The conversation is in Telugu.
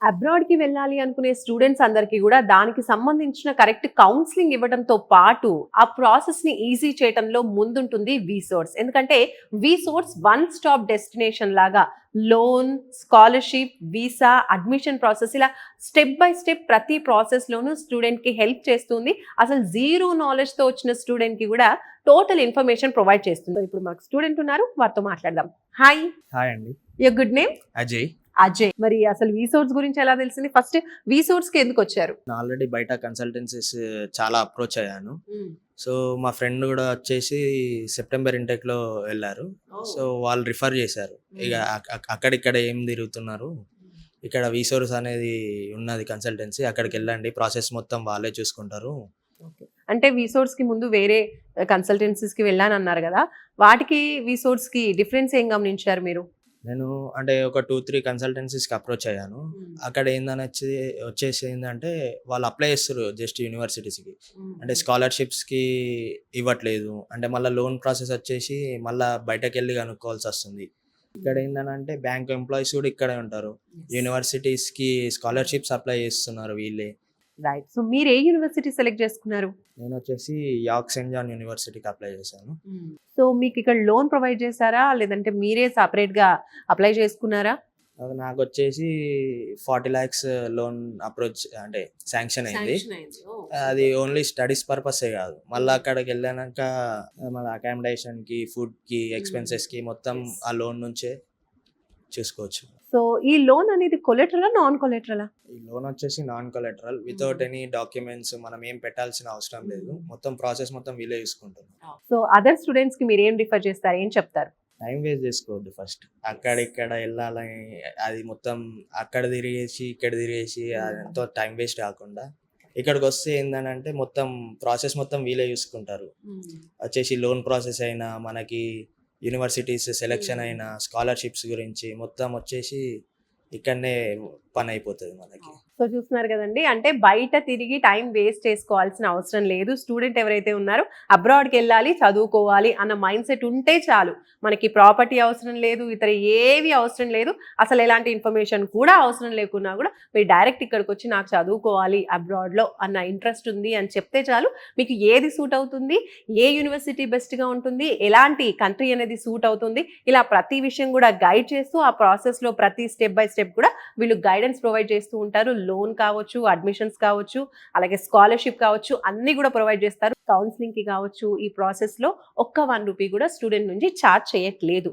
అబ్రాడ్‌కి వెళ్ళాలి అనుకునే స్టూడెంట్స్ అందరికీ గూడా దానికి సంబంధించిన కరెక్ట్ కౌన్సెలింగ్ ఇవ్వడంతో పాటు, ఆ ప్రాసెస్‌ని ఈజీ చేయటంలో ముందుంటుంది వీసోర్స్. ఎందుకంటే వీసోర్స్ వన్ స్టాప్ డెస్టినేషన్ లాగా loan, scholarship, visa, admission process ఇలా స్టెప్ బై స్టెప్ ప్రతి ప్రాసెస్‌లోనూ స్టూడెంట్‌కి హెల్ప్ చేస్తుంది. అసలు జీరో నాలెడ్జ్‌తో వచ్చిన స్టూడెంట్‌కి గూడా టోటల్ ఇన్ఫర్మేషన్ ప్రొవైడ్ చేస్తుంది. ఇప్పుడు మాకు స్టూడెంట్ ఉన్నారు. వారితో మాట్లాడదాం. హాయ్! హాయ్ అండి. Your good name? Ajay. Ajay. మరి అసలు వీసోర్స్ గురించి ఎలా తెలిసింది? ఫస్ట్ వీసోర్స్‌కి ఎందుకొచ్చారు? నేను ఆల్రెడీ బయట కన్సల్టెన్సీస్ చాలా అప్రోచ్ అయ్యాను. సో, మా ఫ్రెండ్ గూడా వచ్చేసి సెప్టెంబర్ ఇంటెక్‌లో వెళ్లారు. సో, వాళ్ళు రిఫర్ చేశారు. ఇగ అక్కడిక్కడ ఏం తిరుగుతున్నారు, ఇక్కడ వీసోర్స్ అనేది ఉన్నది కన్సల్టెన్సీ, అక్కడికెళ్ళండి. ప్రాసెస్ మొత్తం వాళ్ళే చూసుకుంటారు. ఓకే. అంటే వీసోర్స్‌కి ముందు వేరే కన్సల్టెన్సీస్‌కి వెళ్ళానన్నారు గదా! వాటికి వీసోర్స్‌కి డిఫరెన్స్ ఏం గమనించారు మీరు? నేను అంటే ఒక 2, 3 కన్సల్టెన్సీస్‌కి అప్రోచ్ అయ్యాను. అక్కడ వచ్చేసి ఏందంటే వాళ్ళు అప్లై చేస్తుర్రు జస్ట్ యూనివర్సిటీస్‌కి. అంటే స్కాలర్‌షిప్స్‌కి ఇవ్వట్లేదు. అంటే మళ్ళా లోన్ ప్రాసెస్ వచ్చేసి మళ్ళా బయటకెళ్ళి కనుక్కోవాల్సొస్తుంది. ఇక్కడ ఏందనంటే బ్యాంక్ ఎంప్లాయీస్ కూడా ఇక్కడే ఉంటారు. యూనివర్సిటీస్‌కి స్కాలర్‌షిప్స్ అప్లై చేస్తున్నారు వీళ్ళే. రైట్. సో మీరు ఏ యూనివర్సిటీ సెలెక్ట్ చేసుకున్నారు? నేనొచ్చేసి యార్క్ సెయింట్ జాన్ యూనివర్సిటీకి అప్లై చేశాను. సో మీకు ఇక్కడ లోన్ ప్రొవైడ్ చేశారా? లేదంటే మీరే సెపరేట్‌గా అప్లై చేసుకున్నారా? నాకొచ్చేసి 40 లాక్స్ లోన్ అప్రోచ్ అంటే శాంక్షన్ అయింది. అది ఓన్లీ స్టడీస్ పర్పసే కాదు. మళ్ళా అక్కడికెళ్ళానంక మళ్ళ అకామిడేషన్‌కి, ఫుడ్‌కి, ఎక్స్‌పెన్సెస్‌కి మొత్తం ఆ లోన్ నుంచే చూసుకోవచ్చు. సో ఈ లోన్ అనేది కొలెటరలా? నాన్ కొలెటరలా? ఈ లోన్ వచ్చేసి non collateral. Without any documents మనం ఏం పెట్టాల్సిన అవసరం లేదు. మొత్తం ప్రాసెస్ మొత్తం వీళ్ళే చూసుకుంటారు. సో అదర్ స్టూడెంట్స్‌కి మీరేం రిఫర్ చేస్తారు? ఏం చెప్తారు? టైం వేస్ట్ చేసుకోవద్దు ఫస్ట్. అక్కడిక్కడ ఎళ్ళాలని అది మొత్తం అక్కడ తిరిగేసి, ఇక్కడ తిరిగేసి అదంతా టైం వేస్ట్ కాకుండా ఇక్కడికొస్తే ఏందనంటే మొత్తం ప్రాసెస్ మొత్తం వీళ్ళే చూసుకుంటారు. వచ్చేసి లోన్ ప్రాసెస్ అయినా, మనకి యూనివర్సిటీస్ సెలక్షన్ అయినా, స్కాలర్‌షిప్స్ గురించి మొత్తం వచ్చేసి ఇక్కడనే పనయిపోతది మనకి. సో చూస్తున్నారు కదండి. అంటే బయట తిరిగి టైం వేస్ట్ చేసుకోవాల్సిన అవసరం లేదు. స్టూడెంట్ ఎవరైతే ఉన్నారో అబ్రాడ్‌కి వెళ్ళాలి, చదువుకోవాలి అన్న మైండ్ సెట్ ఉంటే చాలు. మనకి ప్రాపర్టీ అవసరం లేదు, ఇతర ఏవి అవసరం లేదు. అసలు ఎలాంటి ఇన్ఫర్మేషన్ కూడా అవసరం లేకున్నా కూడా మీరు డైరెక్ట్ ఇక్కడికొచ్చి నాకు చదువుకోవాలి అబ్రాడ్‌లో అన్న ఇంట్రెస్ట్ ఉంది అని చెప్తే చాలు. మీకు ఏది సూట్ అవుతుంది, ఏ యూనివర్సిటీ బెస్ట్‌గా ఉంటుంది, ఎలాంటి కంట్రీ అనేది సూట్ అవుతుంది, ఇలా ప్రతి విషయం కూడా గైడ్ చేస్తూ ఆ ప్రాసెస్‌లో ప్రతి స్టెప్ బై స్టెప్ కూడా వీళ్ళు గైడెన్స్ ప్రొవైడ్ చేస్తూ ఉంటారు. లోన్ కావచ్చు, అడ్మిషన్స్ కావచ్చు, అలాగే స్కాలర్‌షిప్ కావచ్చు, అన్నీ కూడా ప్రొవైడ్ చేస్తారు. కౌన్సిలింగ్‌కి కావచ్చు, ఈ ప్రాసెస్‌లో ఒక్క 1 రూపీ కూడా స్టూడెంట్ నుంచి చార్జ్ చేయట్లేదు.